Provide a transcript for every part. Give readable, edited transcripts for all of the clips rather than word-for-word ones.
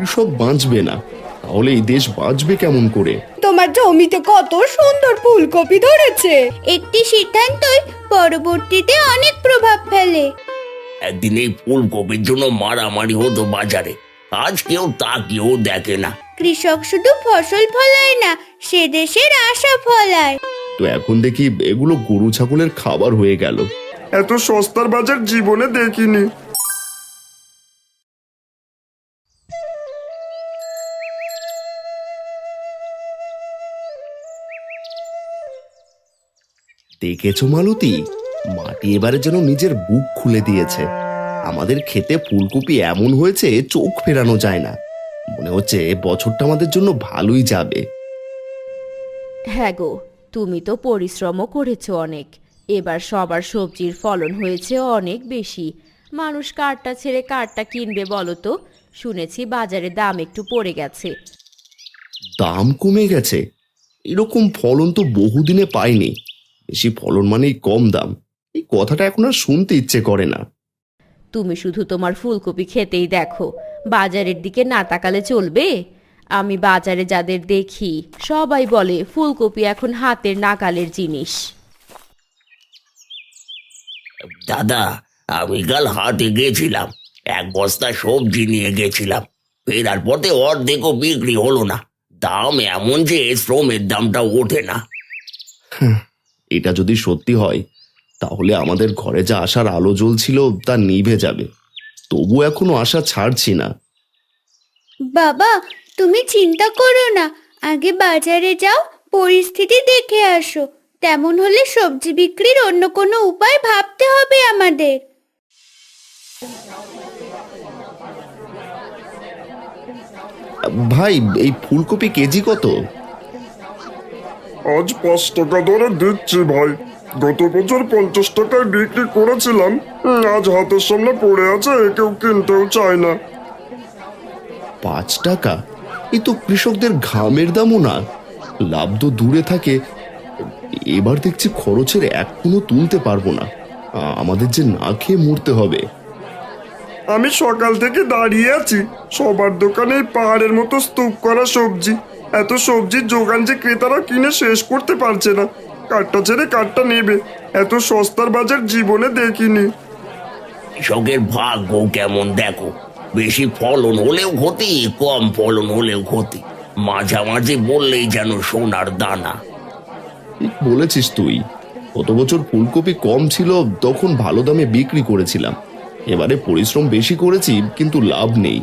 কৃষক বাঁচবে না, তাহলে এই দেশ বাঁচবে কেমন করে? তোমার জমিতে কত সুন্দর ফুলকপি ধরেছে। একটি সিদ্ধান্তই পরবর্তীতে অনেক প্রভাব ফেলে। একদিন এই ফুলকপির জন্য মারামারি হতো বাজারে, আজ কেউ তাকিয়েও দেখে না। কৃষক শুধু ফসল ফলায় না, সে দেশের আশা ফলায়। তো এখন দেখি এগুলো গরু ছাগলের খাবার হয়ে গেল। এত সস্তার বাজার জীবনে দেখিনি। দেখেছো মালতী, মাটি এবারে যেন নিজের বুক খুলে দিয়েছে। আমাদের খেতে ফুলকপি এমন হয়েছে চোখ ফেরানো যায় না। মনে হচ্ছে বছরটা আমাদের জন্য ভালোই যাবে। হ্যাঁ গো, তুমি তো পরিশ্রমও করেছো অনেক। এবার সবার সবজির ফলন হয়েছে অনেক বেশি। মানুষ কারটা ছেড়ে কারটা কিনবে বলো তো? শুনেছি বাজারে দাম একটু পড়ে গেছে। দাম কমে গেছে? এরকম ফলন তো বহুদিনে পাইনি। বেশি ফলন মানেই কম দাম, এই কথাটা এখন আর শুনতে ইচ্ছে করে না। তুমি শুধু তোমার ফুলকপি খেতেই দেখো, বাজারের দিকে না তাকালে চলবে? আমি বাজারে যাদের দেখি সবাই বলে ফুলকপি এখন হাতের নাগালের জিনিস। দাদা, আমি কাল হাটে গেছিলাম, এক বস্তা সবজি নিয়ে গেছিলাম। ফেরার পথে অর্ধেকও বিক্রি হলো না। দাম এমন যে শ্রমের দামটা ওঠে না। এটা যদি সত্যি হয়, তাহলে আমাদের ঘরে যা আশার আলো জ্বলছিল তা নিভে যাবে। তবু এখনো আশা ছাড়ছি না। বাবা, তুমি চিন্তা করো না, আগে বাজারে যাও, পরিস্থিতি দেখে আসো। তেমন হলে সবজি বিক্রির অন্য কোনো উপায় ভাবতে হবে আমাদের। ভাই, এই ফুলকপি কেজি কত? আজ 5 টাকা দরে দিচ্ছি ভাই। গত বছর 50 টাকায় বিক্রি করেছিলাম। আজ হাতের সামনে পড়ে আছে, কেউ কিনতেও চায় না। 5 টাকা? এ তো কৃষকদের ঘামের দামও না। লাভ তো দূরে থাকে, এবার দেখছি খরচের এক কোনো তুলতে পারবো না। আমাদের যে না খেয়ে মরতে হবে। আমি সকাল থেকে দাঁড়িয়ে আছি, সবার দোকানে পাহাড়ের মতো স্তূপ করা সবজি। এত সবজির যোগান যে ক্রেতারা কিনে শেষ করতে পারছে না। কাঠটা ছেড়ে কাঠটা নেবে, এত সস্তার বাজার জীবনে দেখিনি। কৃষকের ভাগ্য কেমন দেখো, বেশি ফলন হলেও ক্ষতি, কম ফলন হলেও ক্ষতি, মাঝামাঝি বললেই যেন সোনার দানা। ঠিক বলেছিস তুই। গত বছর ফুলকপি কম ছিল, তখন ভালো দামে বিক্রি করেছিলাম। এবারে পরিশ্রম বেশি করেছি, কিন্তু লাভ নেই।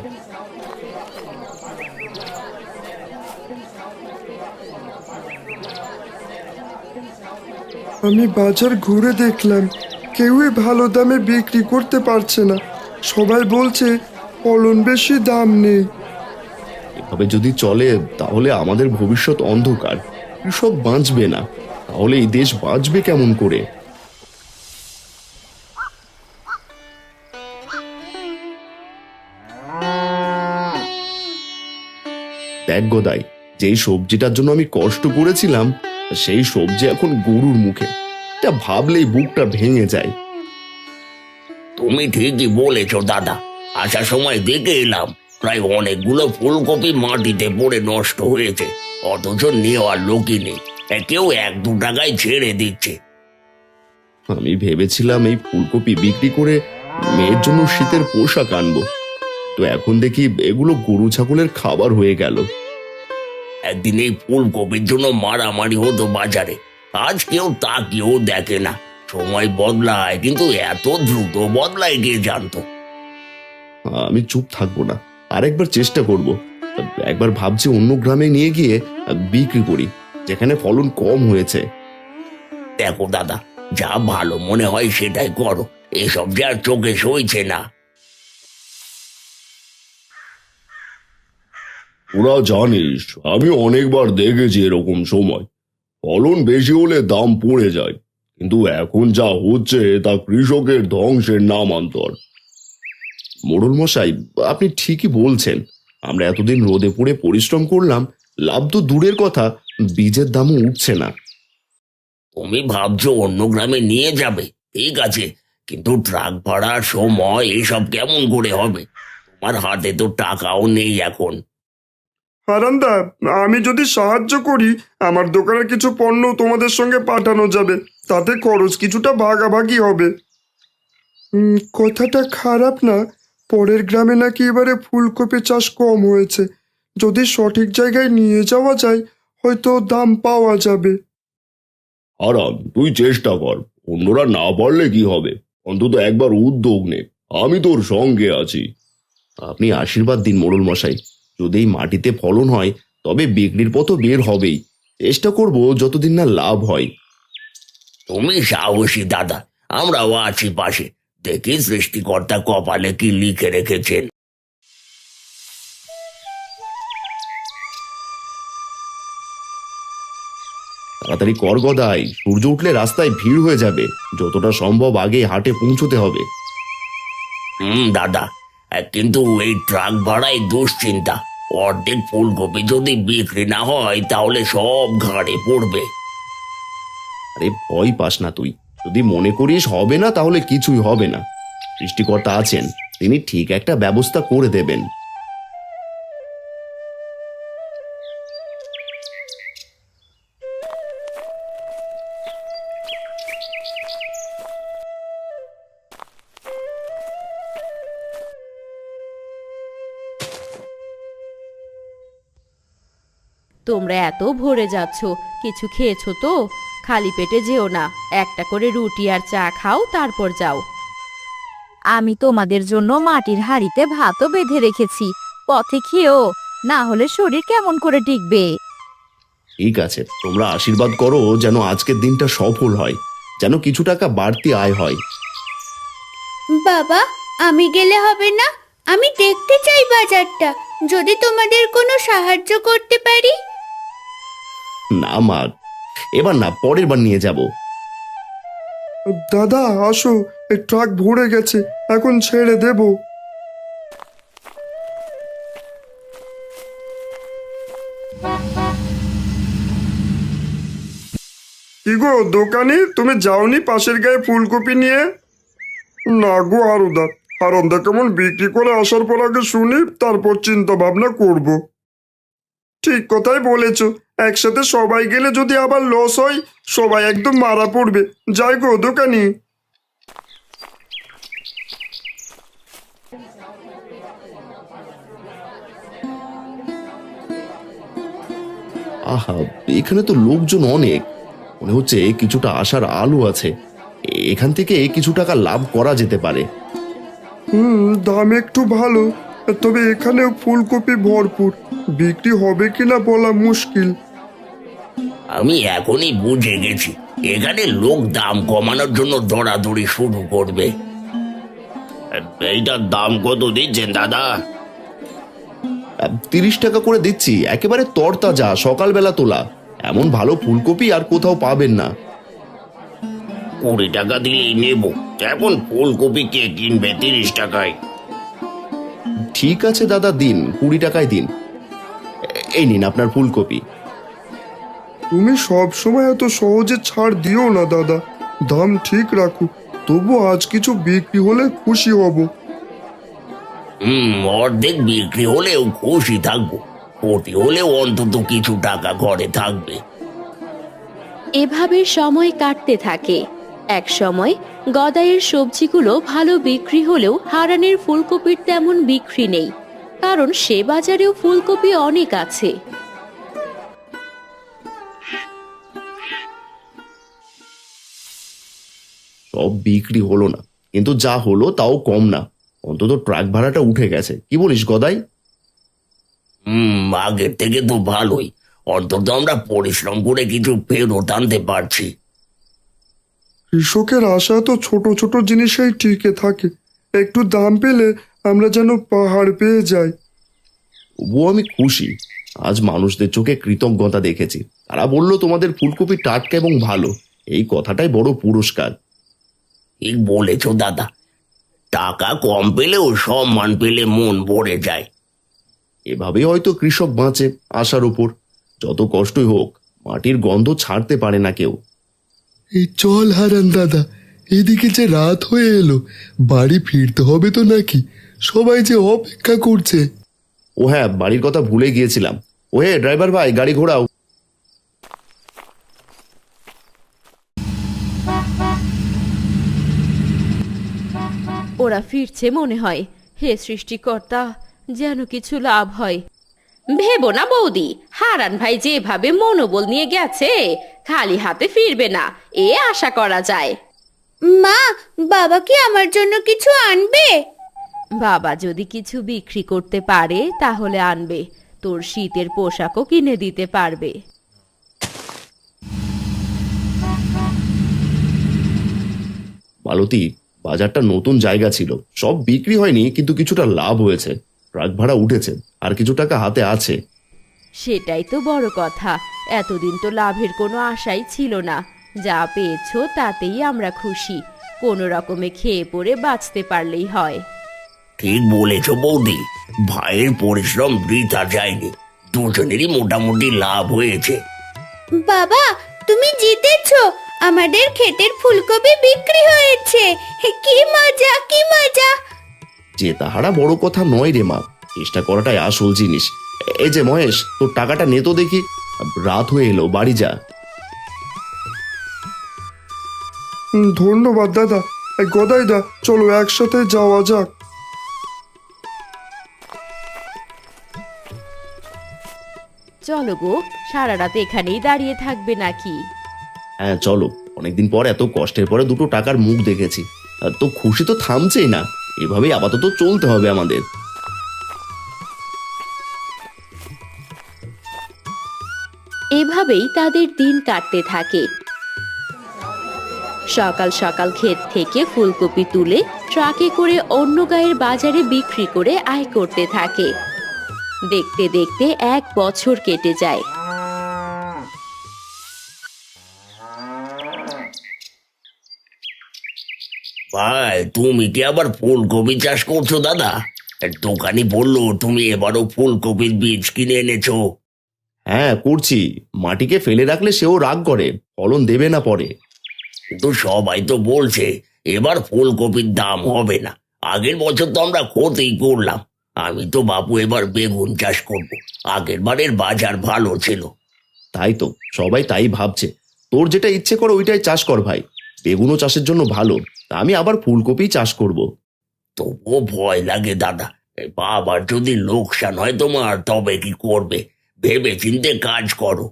আমি বাজার ঘুরে দেখলাম, কেউই ভালো দামে বিক্রি করতে পারছে না। সবাই বলছে ফলন বেশি, দাম নেই। এভাবে যদি চলে তাহলে আমাদের ভবিষ্যৎ অন্ধকার। কৃষক বাঁচবে না, তাহলে এই দেশ বাঁচবে কেমন করে? দেখ গোদাই, যেই সবজিটার জন্য আমি কষ্ট করেছিলাম, সেই সবজি এখন গরুর মুখে। এটা ভাবলেই বুকটা ভেঙে যায়। তুমি ঠিকই বলেছ দাদা, আসার সময় দেখে এলাম প্রায় অনেকগুলো ফুলকপি মাটিতে পড়ে নষ্ট হয়েছে, অথচ নেওয়ার লোকই নেই। কেউ 1-2 টাকায় ছেড়ে দিচ্ছে। আমি ভেবেছিলাম এই ফুলকপি বিক্রি করে মেয়ের জন্য শীতের পোশাক আনবো, তো এখন দেখি এগুলো গরু ছাগলের খাবার হয়ে গেল। একদিন এই ফুলকপির জন্য মারামারি হতো বাজারে, আজ কেউ তাকিয়েও দেখে না। সময় বদলায়, কিন্তু এত দ্রুত বদলায় কে জানতো। আমি চুপ থাকবো না, আরেকবার চেষ্টা করব। একবার ভাবছি অন্য গ্রামে নিয়ে গিয়ে বিক্রি করি, যেখানে ফলন কম হয়েছে। দেখো দাদা, যা ভালো মনে হয় সেটাই করো, এসব যে আর চোখে সইছে না। ওরা জানিস, আমি অনেকবার দেখেছি এরকম সময় ফলন বেশি হলে দাম পড়ে যায়, কিন্তু এখন যা হচ্ছে তা কৃষকের ধ্বংসের নামান্তর। মোড়ল মশাই, আপনি ঠিকই বলছেন। আমরা এতদিন রোদে পুড়ে পরিশ্রম করলাম, লাভ তো দূরের কথা, বীজের দামও উঠছে না। তুমি ভাবছো অন্য গ্রামে নিয়ে যাবে, ঠিক আছে, কিন্তু ট্রাক ভাড়া, সময়, এসব কেমন করে হবে? আমার হাতে তো টাকাও নেই এখন। হারান্দা, আমি যদি সাহায্য করি আমার দোকানের কিছু পণ্য তোমাদের সঙ্গে পাঠানো যাবে, তাতে খরচ কিছুটা ভাগাভাগি হবে। কথাটা খারাপ না। পরের গ্রামে নাকি এবারে ফুলকপি চাষ কম হয়েছে। যদি সঠিক জায়গায় নিয়ে যাওয়া যায় হয়তো দাম পাওয়া যাবে। আরাম, তুই চেষ্টা কর, অন্যরা না পারলে কি হবে, অন্তত একবার উদ্যোগ নে, আমি তোর সঙ্গে আছি। আপনি আশীর্বাদ দিন মোড়ল মশাই, যদি এই মাটিতে ফলন হয় তবে বিক্রির পথও বের হবেই। চেষ্টা করব যতদিন না লাভ হয়। তুমি সাহসী দাদা, আমরাও আছি পাশে। দেখি সৃষ্টিকর্তা কপালে কি লিখে রেখেছেন। তাড়াতাড়ি কর গদাই, সূর্য উঠলে রাস্তায় ভিড় হয়ে যাবে, যতটা সম্ভব আগে হাটে পৌঁছতে হবে। দাদা, কিন্তু এই ট্রাক ভাড়াই দুশ্চিন্তা। অর্ধেক ফুলকপি যদি বিক্রি না হয় তাহলে সব ঘাড়ে পড়বে। আরে ভয় পাস না তুই, যদি মনে করিস হবে না তাহলে কিছুই হবে না। সৃষ্টিকর্তা আছেন, তিনি ঠিক একটা ব্যবস্থা করে দেবেন। তোমরা এত ভরে যাচ্ছ, কিছু খেয়েছো তো? খালি পেটে যেও না, একটা করে রুটি আর চা খাও, তারপর যাও। আমি তোমাদের জন্য মাটির হাঁড়িতে ভাতও বেঁধে রেখেছি, পথে খেও, না হলে শরীর কেমন করে টিকবে। ঠিক আছে, তোমরা আশীর্বাদ করো যেন আজকের দিনটা সফল হয়, যেন কিছু টাকা বাড়তি আয় হয়। বাবা, আমি গেলে হবে না? আমি দেখতে চাই বাজারটা, যদি তোমাদের কোনো সাহায্য করতে পারি। না মা, এবার না, পরের বার নিয়ে যাব। দাদা আসো, এই ট্রাক ভরে গেছে, এখন ছেড়ে দেব। কি গো দোকানি, তুমি যাওনি পাশের গায়ে ফুলকপি নিয়ে? না গো হারুদা, হারন্দা কেমন বিক্রি করে আসার পর আগে শুনি, তারপর চিন্তা ভাবনা করব। ঠিক কথাই বলেছ, একসাথে সবাই গেলে যদি আবার লস হয় সবাই একদম মারা পড়বে। যাই গো দোকানি। আহা, এখানে তো লোকজন অনেক, মনে হচ্ছে কিছুটা আশার আলো আছে, এখান থেকে কিছু টাকা লাভ করা যেতে পারে। দাম একটু ভালো, তবে এখানে ফুলকপি ভরপুর, বিক্রি হবে কিনা বলা মুশকিল। আমি এখনই বুঝে গেছি, এখানে লোক দাম কমানোর জন্য দৌড়াদৌড়ি শুরু করবে। এইটার দাম কত দিচ্ছেন দাদা? 30 টাকা করে দিচ্ছি, একেবারে তরতাজা, সকালবেলা তোলা, এমন ভালো ফুলকপি আর কোথাও পাবেন না। 20 টাকা দিলেই নেব, এখন ফুলকপি কে কিনবে 30 টাকায়? ঠিক আছে দাদা, দিন 20 টাকায় দিন। এই নিন আপনার ফুলকপি। তুমি সব সময় এত সহজে ছাড় দিও না দাদা, দাম ঠিক রাখো, তবু আজ কিছু বিক্রি হলে খুশি হব। অর্ধেক বিক্রি হলেও খুশি থাকবো, কোটি হলেও অন্তত কিছু টাকা ঘরে থাকবে। এভাবে সময় কাটতে থাকে। এক সময় গদাইয়ের সবজিগুলো ভালো বিক্রি হলেও হারানের ফুলকপির তেমন বিক্রি নেই, কারণ সে বাজারেও ফুলকপি অনেক আছে। সব বিক্রি হলো না, কিন্তু যা হলো তাও কম না, অন্তত ট্রাক ভাড়াটা উঠে গেছে। কি বলিস গদাই? আগের থেকে তো ভালোই, অন্তত আমরা পরিশ্রম করে কিছু ফেরত আনতে পারছি। কৃষকের আশা তো ছোট ছোট জিনিসেই টিকে থাকে, একটু দাম পেলে আমরা যেন পাহাড় পেয়ে যাই। তবুও আমি খুশি, আজ মানুষদের চোখে কৃতজ্ঞতা দেখেছি, তারা বলল তোমাদের ফুলকপি টাটকা এবং ভালো, এই কথাটাই বড় পুরস্কার। ঠিক বলেছ দাদা, টাকা কম পেলেও সম্মান পেলে মন ভরে যায়। এভাবেই হয়তো কৃষক বাঁচে আশার উপর, যত কষ্টই হোক মাটির গন্ধ ছাড়তে পারে না কেউ। এই চল হারান দাদা, এদিকে যে রাত হয়ে এলো, বাড়ি ফিরতে হবে তো নাকি? সবাই যে অপেক্ষা করছে। ও হ্যাঁ, বাড়ির কথা ভুলে গিয়েছিলাম। ওহে ড্রাইভার ভাই, গাড়ি ঘোরাও। ওরা ফিরছে মনে হয়। হে সৃষ্টিকর্তা, যেন কিছু লাভ হয়। ভেবো না বৌদি, হারান ভাই যেভাবে মনোবল নিয়ে গেছে, খালি হাতে ফিরবে না এ আশা করা যায়। মা, বাবা কি আমার জন্য কিছু আনবে? বাবা যদি কিছু বিক্রি করতে পারে তাহলে আনবে, তোর শীতের পোশাকও কিনে দিতে পারবে। মালতী, বাজারটা নতুন জায়গা ছিল, সব বিক্রি হয়নি, কিন্তু কিছুটা লাভ হয়েছে। ট্রাক ভাড়া উঠেছে, আর কিছু টাকা হাতে আছে। সেটাই তো বড় কথা। এতদিন তো লাভের কোনো আশাই ছিল না। যা পেয়েছো তাতেই আমরা খুশি। কোনো রকমে খেয়ে পড়ে বাঁচতে পারলেই হয়। ঠিক বলেছ বৌদি, ভাইয়ের পরিশ্রম বৃথা যায়নি, দুজনেরই মোটামুটি লাভ হয়েছে। বাবা, তুমি জিতেছো, আমাদের ক্ষেতের ফুলকপি বিক্রি হয়েছে। কি মজা, কি মজা! যে তাহারা বড় কথা নয় রে মা, চেষ্টা করাটাই আসল জিনিস। এই যে মহেশ, তোর টাকাটা নে তো দেখি। রাত হয়ে এলো, বাড়ি যা। ধন্যবাদ দাদা। গদাইদা, চলো একসাথে যাওয়া যাক। চলো গো, সারা রাত এখানেই দাঁড়িয়ে থাকবে নাকি? হ্যাঁ চলো, অনেকদিন পর এত কষ্টের পরে দুটো টাকার মুখ দেখেছি। তো খুশি তো থামছেই না, এভাবেই আপাতত চলতে হবে আমাদের। এভাবেই তাদের দিন কাটতে থাকে। সকাল সকাল ক্ষেত থেকে ফুলকপি তুলে ট্রাকে করে অন্য গায়ের বাজারে বিক্রি করে আয় করতে থাকে। দেখতে দেখতে 1 বছর কেটে যায়। ভাই, তুমি কি আবার ফুলকপি চাষ করছো দাদা? দোকানি বললো তুমি এবারও ফুলকপির বীজ কিনে এনেছো। হ্যাঁ করছি, মাটিকে ফেলে রাখলে সেও রাগ করে, ফলন দেবে না পরে। কিন্তু সবাই তো বলছে এবার ফুলকপির দাম হবে না। আগের বছর তো আমরা ক্ষতি করলাম। আমি তো বাপু এবার বেগুন চাষ করব, আগের বারের বাজার ভালো ছিল। তাই তো সবাই তাই ভাবছে। তোর যেটা ইচ্ছে করো ওইটাই চাষ কর ভাই, বেগুনও চাষের জন্য ভালো। তা আমি আবার ফুলকপি চাষ করব। তবুও ভয় লাগে দাদা, বাবার যদি লোকসান হয় তোমার, তবে কি করবে? ভেবে চিন্তে কাজ করো।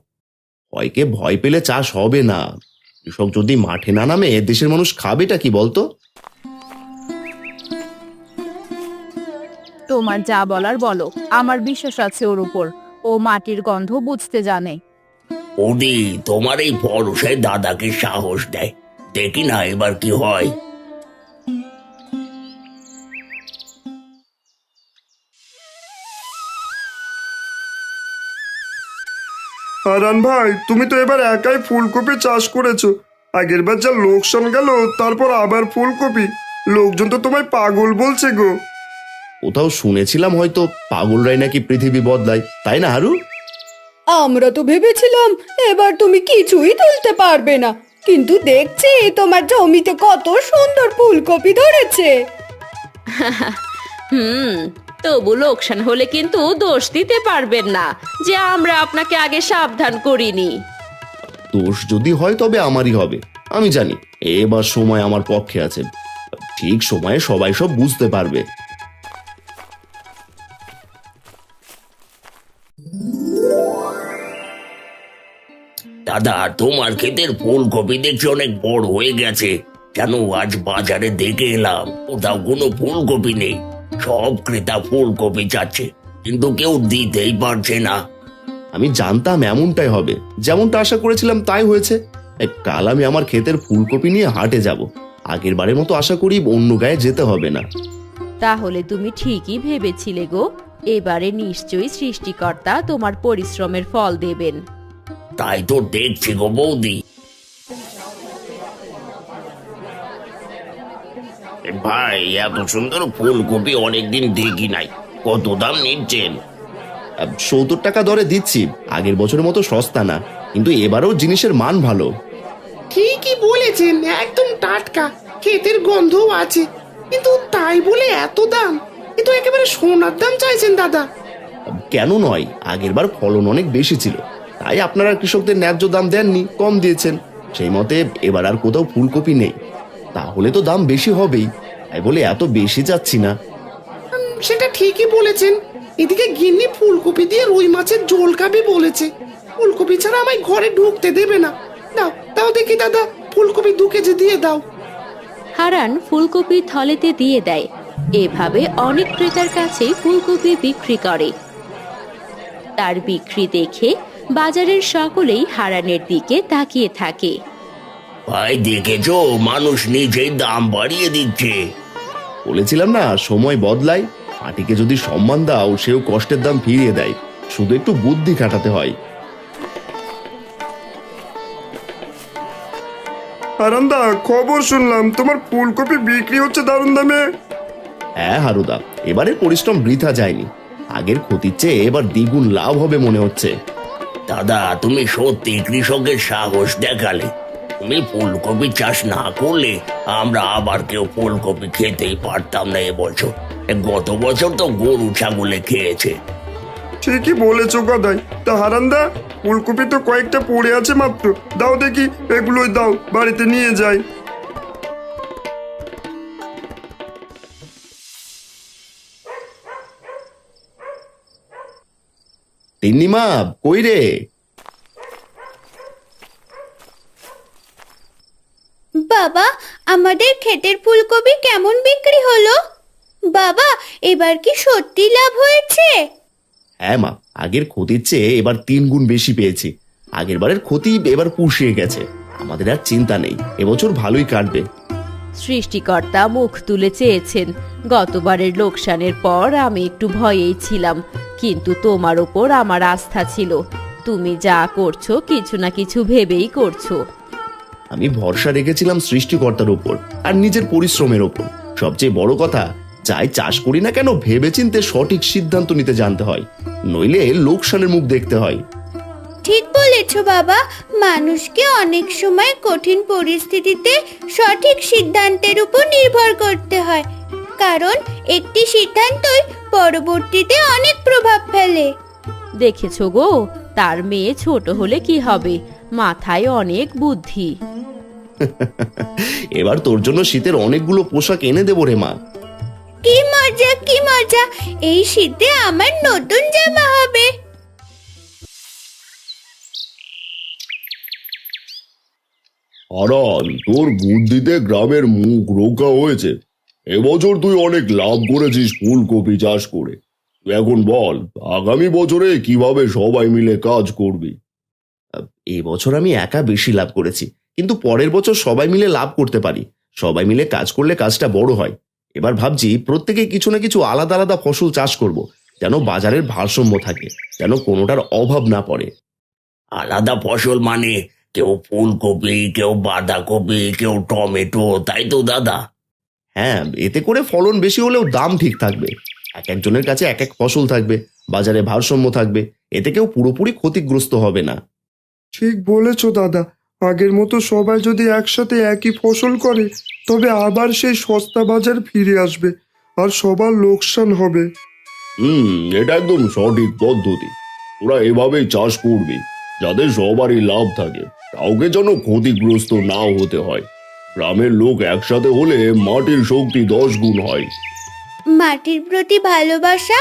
ভয়কে ভয় পেলে চাষ হবে না। কৃষক যদি মাঠে না নামে দেশের মানুষ খাবেটা কি বলতো? তোমার যা বলার বলো, আমার বিশ্বাস আছে ওর উপর। ও মাটির গন্ধ বুঝতে জানে। ওদি, তোমার এই ভরসায় দাদাকে সাহস দেয়। দেখি না এবার কি হয়। হারান ভাই, তুমি তো এবার একাই ফুলকপি চাষ করেছো। আগের বার যা লোকসান গেল, তারপর আবার ফুলকপি। লোকজন তো তোমায় পাগল বলছে গো। কোথাও শুনেছিলাম হয়তো পাগলরাই নাকি পৃথিবী বদলায়, তাই না হারু? আমরা তো ভেবেছিলাম এবার তুমি কিছুই তুলতে পারবে না, কিন্তু দেখছি তোমার জমিতে কত সুন্দর ফুলকপি ধরেছে। তবু লোকসান হলে কিন্তু দোষ দিতে পারবেন না যে আমরা আপনাকে আগে সাবধান করিনি। দোষ যদি হয় তবে আমারই হবে। আমি জানি এবার সময় আমার পক্ষে আছে, ঠিক সময়ে সবাই সব বুঝতে পারবে। দাদা, তোমার ক্ষেতের ফুলকপি দেখছি অনেক বড় হয়ে গেছে। কেন আজ বাজারে দেখে এলাম, কোথাও কোনো ফুলকপি নেই। সব ক্রেতা ফুলকপি চাচ্ছে, কিন্তু কেউ দিতেই পারছে না। আমি জানতাম এমনটাই হবে, যেমনটা আশা করেছিলাম তাই হয়েছে। কাল আমি আমার ক্ষেতের ফুলকপি নিয়ে হাটে যাব। আগের বারের মতো আশা করি অন্য গায়ে যেতে হবে না। তাহলে তুমি ঠিকই ভেবেছিলে গো, এবারে নিশ্চয়ই সৃষ্টিকর্তা তোমার পরিশ্রমের ফল দেবেন। তাই তো দেখছি গো বৌদি। ভাই, এত সুন্দর ফুলকপি অনেকদিন দেখি নাই। কত দাম নিচ্ছেন? 70 টাকা দরে দিচ্ছি। আগের বছরের মতো সস্তা না, কিন্তু এবারেও জিনিসের মান ভালো। ঠিকই বলেছেন, একদম টাটকা। ক্ষেতের গন্ধও আছে, কিন্তু তাই বলে এত দাম? এ তো একেবারে সোনার দাম চাইছেন দাদা। কেন নয়, আগেরবার ফলন অনেক বেশি ছিল, তাই আপনারা কৃষকদের ন্যায্য দাম দেননি, কম দিয়েছেন। সেই মতে এবার আর কোথাও ফুলকপি নেই, তাহলে তো দাম বেশি হবেই, তাই বলে এত বেশি যাচ্ছি না। সেটা ঠিকই বলেছেন। এদিকে গিন্নি ফুলকপি দিয়ে রুই মাছের ঝোল খাবে বলেছে। ফুলকপি ছাড়া আমায় ঘরে ঢুকতে দেবে না। দাও দাও দেখি দাদা, ফুলকপি 2 কেজি দিয়ে দাও। হারান ফুলকপি থলেতে দিয়ে দেয়। এভাবে অনেক ক্রেতার কাছে ফুলকপি বিক্রি করে। তার বিক্রি দেখে বাজারের সকলেই হারানের দিকে তাকিয়ে থাকে। ভাই দেখেছো, মানুষ নিজেই দাম বাড়িয়ে দিচ্ছে। বলেছিলাম না, সময় বদলায়। মাটিকে যদি সম্মান দাও, সেও কষ্টের দাম ফিরিয়ে দেয়, শুধু একটু বুদ্ধি খাটাতে হয়। হারান্দা, খবর শুনলাম তোমার ফুলকপি বিক্রি হচ্ছে দারুণ দামে। হ্যাঁ হারুদা, এবারে পরিশ্রম বৃথা যায়নি। আগের ক্ষতির চেয়ে এবার দ্বিগুণ লাভ হবে মনে হচ্ছে। দাদা, তুমি সত্যি কৃষকের সাহস দেখালে। তুমি ফুলকপি চাষ না করলে আমরা আবার কেউ ফুলকপি খেতেই পারতাম না এবছর। গত বছর তো গরু ছাগলে খেয়েছে। ঠিকই বলেছো গদাই। তা হারান্দা, ফুলকপি তো কয়েকটা পড়ে আছে মাত্র, দাও দেখি, এগুলোই দাও, বাড়িতে নিয়ে যাই। তিন্নিমা, কই রে? বাবা, আমাদের ক্ষেতের ফুলকপি কেমন বিক্রি হলো? বাবা, এবার কি সত্যি লাভ হয়েছে? হ্যাঁ মা, আগের ক্ষতির চেয়ে এবার 3 গুণ বেশি পেয়েছি। আগের বারের ক্ষতি এবার পুষিয়ে গেছে, আমাদের আর চিন্তা নেই, এবছর ভালোই কাটবে। সৃষ্টিকর্তা মুখ তুলে চেয়েছেন। গতবারের লোকসানের পর আমি একটু ভয়েই ছিলাম, কিন্তু তোমার ওপর আমার আস্থা ছিল। তুমি যা করছো কিছু না কিছু ভেবেই করছো। আমি ভরসা রেখেছিলাম সৃষ্টিকর্তার উপর আর নিজের পরিশ্রমের উপর। সবচেয়ে বড় কথা, যাই চাষ করি না কেন ভেবেচিন্তে সঠিক সিদ্ধান্ত নিতে জানতে হয়, নইলে লোকসানের মুখ দেখতে হয়। ঠিক বলেছো বাবা, মানুষকে অনেক সময় কঠিন পরিস্থিতিতে সঠিক সিদ্ধান্তের উপর নির্ভর করতে হয়, কারণ একটি সিদ্ধান্তই পরবর্তীতে অনেক প্রভাব ফেলে। দেখেছো গো, তার মেয়ে ছোট হলে কি হবে, মাথায় অনেক বুদ্ধি। এবার তোর জন্য শীতের অনেকগুলো পোশাক এনে দেবো রে মা। কি মজা, কি মজা! এই শীতে আমার নতুন জামা হবে। হারান, তোর বুদ্ধিতে গ্রামের মুখ রক্ষা হয়েছে। এবছর তুই অনেক লাভ করেছিস ফুলকপি চাষ করে। তুই এখন বল, আগামী বছরে কিভাবে সবাই মিলে কাজ করবি? এবছর আমি একা বেশি লাভ করেছি, কিন্তু পরের বছর সবাই মিলে লাভ করতে পারি। সবাই মিলে কাজ করলে কাজটা বড় হয়। এবার ভাবছি প্রত্যেকে কিছু না কিছু আলাদা আলাদা ফসল চাষ করব, যেন বাজারের ভারসাম্য থাকে, যেন কোনোটার অভাব না পড়ে। আলাদা ফসল মানে কেউ ফুলকপি, কেউ বাঁধাকপি, কেউ টমেটো, তাই তো দাদা? হ্যাঁ, এতে করে ফলন বেশি হলেও দাম ঠিক থাকবে। এক একজনের কাছে এক এক ফসল থাকবে, বাজারে ভারসাম্য থাকবে, এতে কেউ পুরোপুরি ক্ষতিগ্রস্ত হবে না। ঠিক বলেছো দাদা। আগের মতো সবাই যদি একসাথে একই ফসল করে, তবে আবার সেই সস্তা বাজার ফিরে আসবে আর সবার লোকসান হবে। এটা একদম সঠিক পদ্ধতি। তোরা এভাবেই চাষ করবি, যাতে সবারই লাভ থাকে, কাউকে যেন ক্ষতিগ্রস্ত নাও হতে হয়। গ্রামের লোক একসাথে হলে মাটির শক্তি 10 গুণ হয়। মাটির প্রতি ভালোবাসা,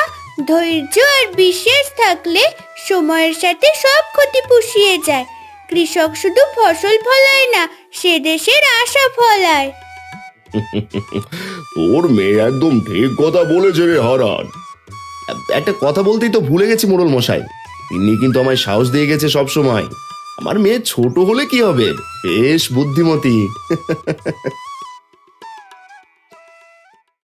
ধৈর্য আর বিশ্বাস থাকলে সময়ের সাথে সব ক্ষতি পুষিয়ে যায়। কৃষক শুধু ফসল ফলায় না, সে দেশের আশা ফলায়। তোর মেয়ে একদম ঠিক কথা বলেছে রে হারান। একটা কথা বলতেই তো ভুলে গেছি মোড়ল মশাই, তিনি কিন্তু আমায় সাহস দিয়ে গেছে সব সময়। আমার মেয়ে ছোট হলে কি হবে, বেশ বুদ্ধিমতী।